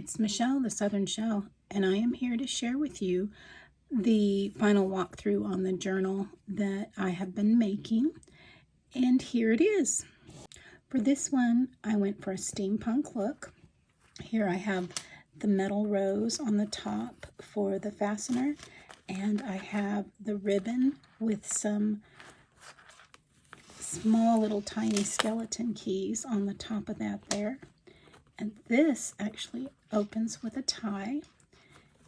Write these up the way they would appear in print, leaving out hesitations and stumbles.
It's Michelle, the Southern Shell, and I am here to share with you the final walkthrough on the journal that I have been making, and here it is. For this one, I went for a steampunk look. Here I have the metal rose on the top for the fastener, and I have the ribbon with some small little tiny skeleton keys on the top of that there. And this actually opens with a tie,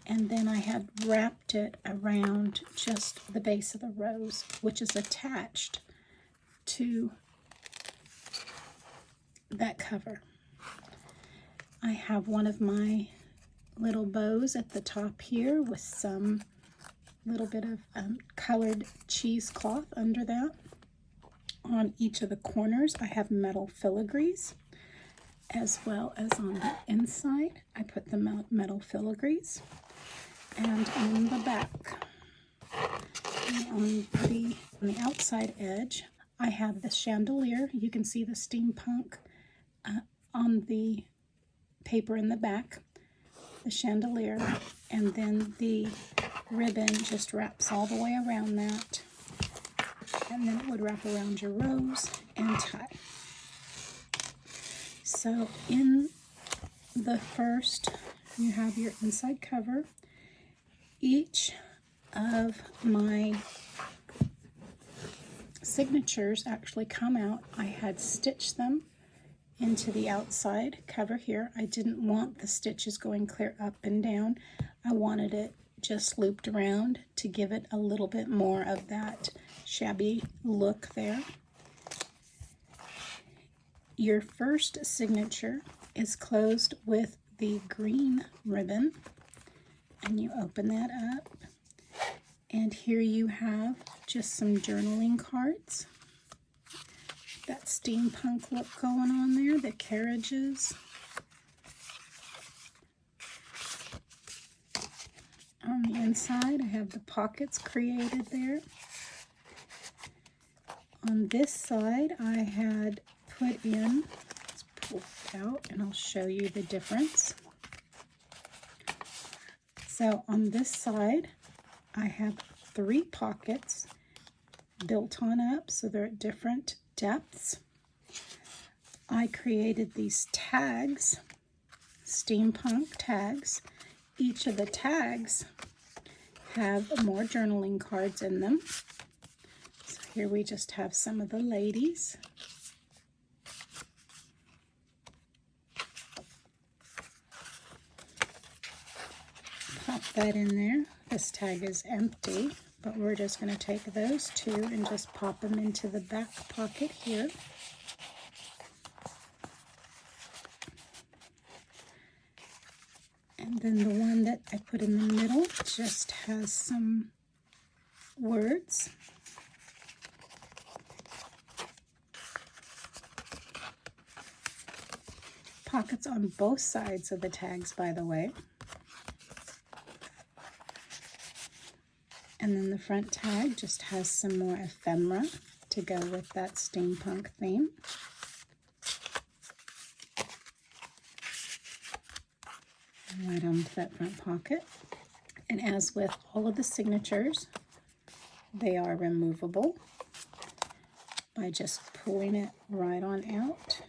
and then I had wrapped it around just the base of the rose, which is attached to that cover. I have one of my little bows at the top here with some little bit of colored cheesecloth under that. On each of the corners I have metal filigrees, as well as on the inside I put the metal filigrees, and on the back and on the outside edge I have the chandelier. You can see the steampunk on the paper in the back, the chandelier, and then the ribbon just wraps all the way around that, and then it would wrap around your rose and tie. So in the first, you have your inside cover. Each of my signatures actually come out. I had stitched them into the outside cover here. I didn't want the stitches going clear up and down. I wanted it just looped around to give it a little bit more of that shabby look there. Your first signature is closed with the green ribbon, and you open that up, and here you have just some journaling cards. That steampunk look going on there, the carriages. On the inside I have the pockets created there. On this side I had put in, let's pull it out and I'll show you the difference. So on this side I have 3 pockets built on up, so they're at different depths. I created these tags, steampunk tags. Each of the tags have more journaling cards in them. So here we just have some of the ladies. Pop that in there. This tag is empty, but we're just going to take those 2 and just pop them into the back pocket here. And then the one that I put in the middle just has some words. Pockets on both sides of the tags, by the way. And then the front tag just has some more ephemera to go with that steampunk theme. Right onto that front pocket. And as with all of the signatures, they are removable by just pulling it right on out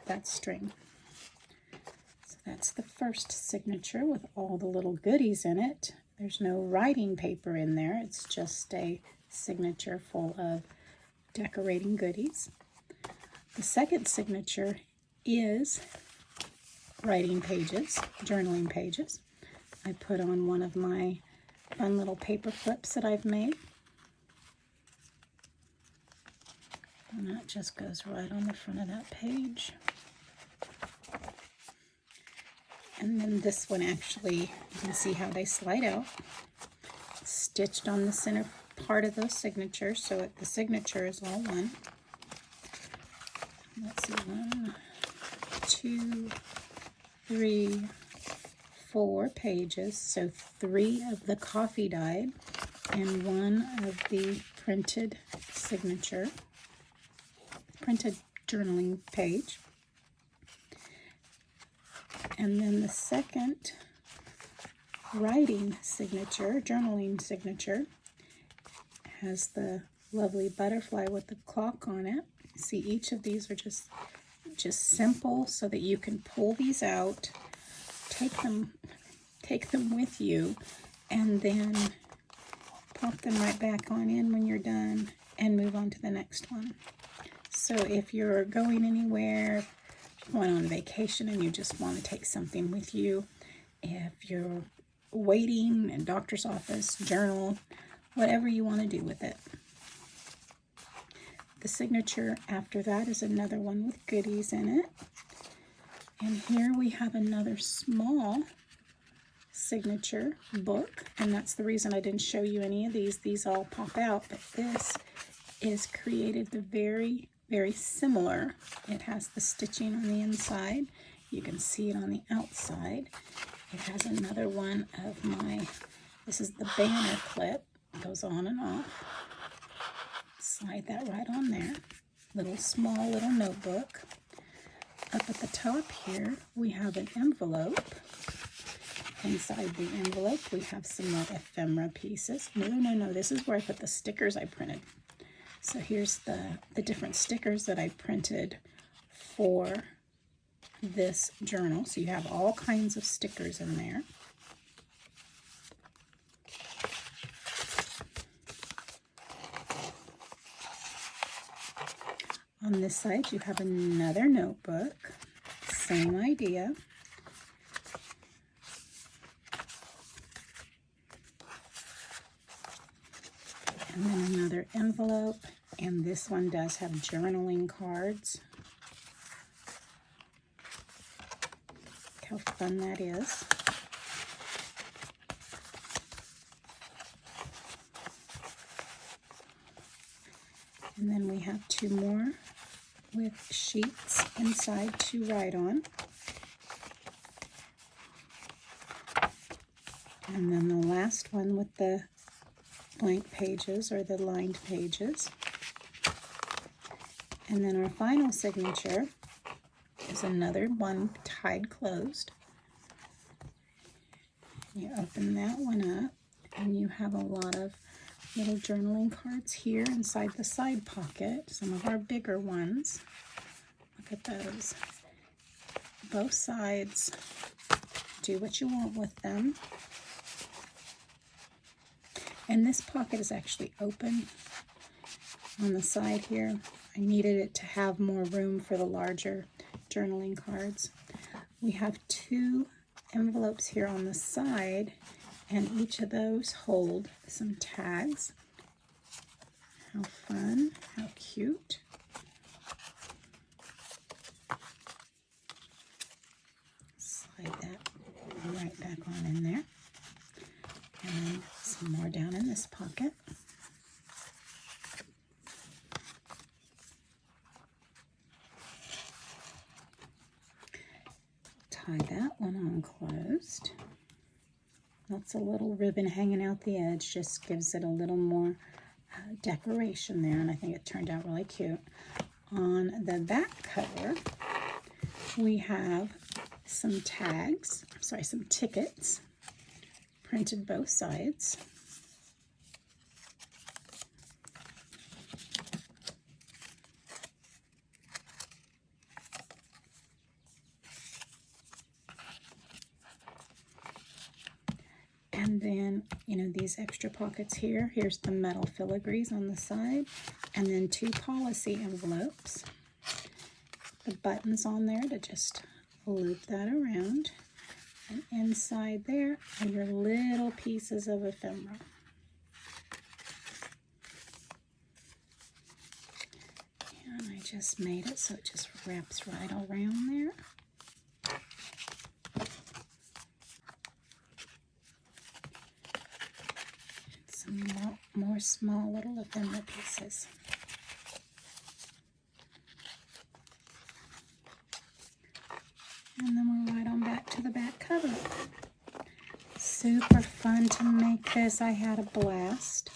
that string. So that's the first signature with all the little goodies in it. There's no writing paper in there. It's just a signature full of decorating goodies. The second signature is writing pages, journaling pages. I put on one of my fun little paper clips that I've made. And that just goes right on the front of that page. And then this one actually, you can see how they slide out. Stitched on the center part of those signatures, so the signature is all one. Let's see, 1, 2, 3, 4 pages. So 3 of the coffee dyed and 1 of the printed signature, printed journaling page. And then the second writing signature, journaling signature, has the lovely butterfly with the clock on it. See, each of these are just simple so that you can pull these out, take them with you, and then pop them right back on in when you're done and move on to the next one. So if you're going anywhere, going on vacation and you just want to take something with you, if you're waiting in a doctor's office, journal, whatever you want to do with it. The signature after that is another one with goodies in it. And here we have another small signature book, and that's the reason I didn't show you any of these. These all pop out, but this is created the very, very similar. It has the stitching on the inside. You can see it on the outside. It has another one of my, this is the banner clip. It goes on and off. Slide that right on there. Small little notebook. Up at the top here, we have an envelope. Inside the envelope, we have some more ephemera pieces. No, this is where I put the stickers I printed. So here's the different stickers that I printed for this journal. So you have all kinds of stickers in there. On this side, you have another notebook. Same idea. And then another envelope, and this one does have journaling cards. Look how fun that is. And then we have two more with sheets inside to write on. And then the last one with the blank pages or the lined pages. And then our final signature is another one tied closed. You open that one up and you have a lot of little journaling cards here inside the side pocket, some of our bigger ones. Look at those. Both sides, do what you want with them. And this pocket is actually open on the side here. I needed it to have more room for the larger journaling cards. We have two envelopes here on the side, and each of those hold some tags. How fun, how cute. Slide that right back on in there. And then some more down in this pocket. Tie that one on closed. That's a little ribbon hanging out the edge, just gives it a little more decoration there, and I think it turned out really cute. On the back cover, we have some tags, some tickets, printed both sides. And then, these extra pockets here. Here's the metal filigrees on the side, and then two policy envelopes. The buttons on there to just loop that around. And inside there are your little pieces of ephemera. And I just made it so it just wraps right around there. Some more small little ephemera pieces. And then we're right on back to the back cover. Super fun to make this. I had a blast.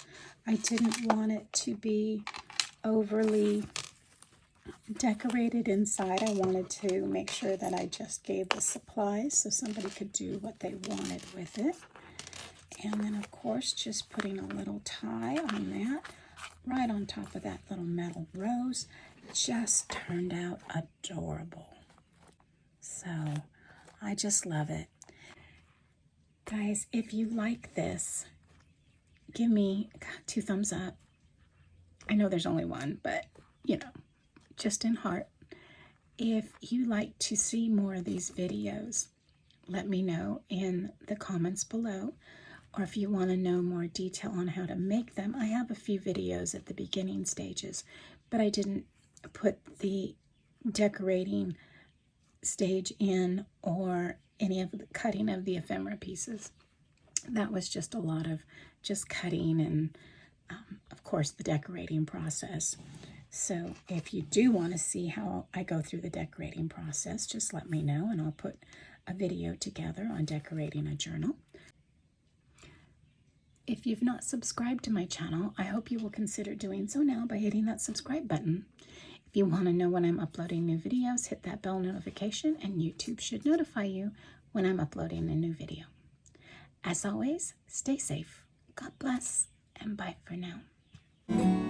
I didn't want it to be overly decorated inside. I wanted to make sure that I just gave the supplies so somebody could do what they wanted with it. And then, of course, just putting a little tie on that, right on top of that little metal rose. Just turned out adorable. So, I just love it. Guys, if you like this, give me 2 thumbs up. I know there's only one, but, you know, just in heart. If you like to see more of these videos, let me know in the comments below. Or if you want to know more detail on how to make them, I have a few videos at the beginning stages, but I didn't put the decorating stage in or any of the cutting of the ephemera pieces. That was just a lot of just cutting and, of course, the decorating process. So if you do want to see how I go through the decorating process, just let me know and I'll put a video together on decorating a journal. If you've not subscribed to my channel, I hope you will consider doing so now by hitting that subscribe button. If you want to know when I'm uploading new videos, hit that bell notification and YouTube should notify you when I'm uploading a new video. As always, stay safe, God bless, and bye for now.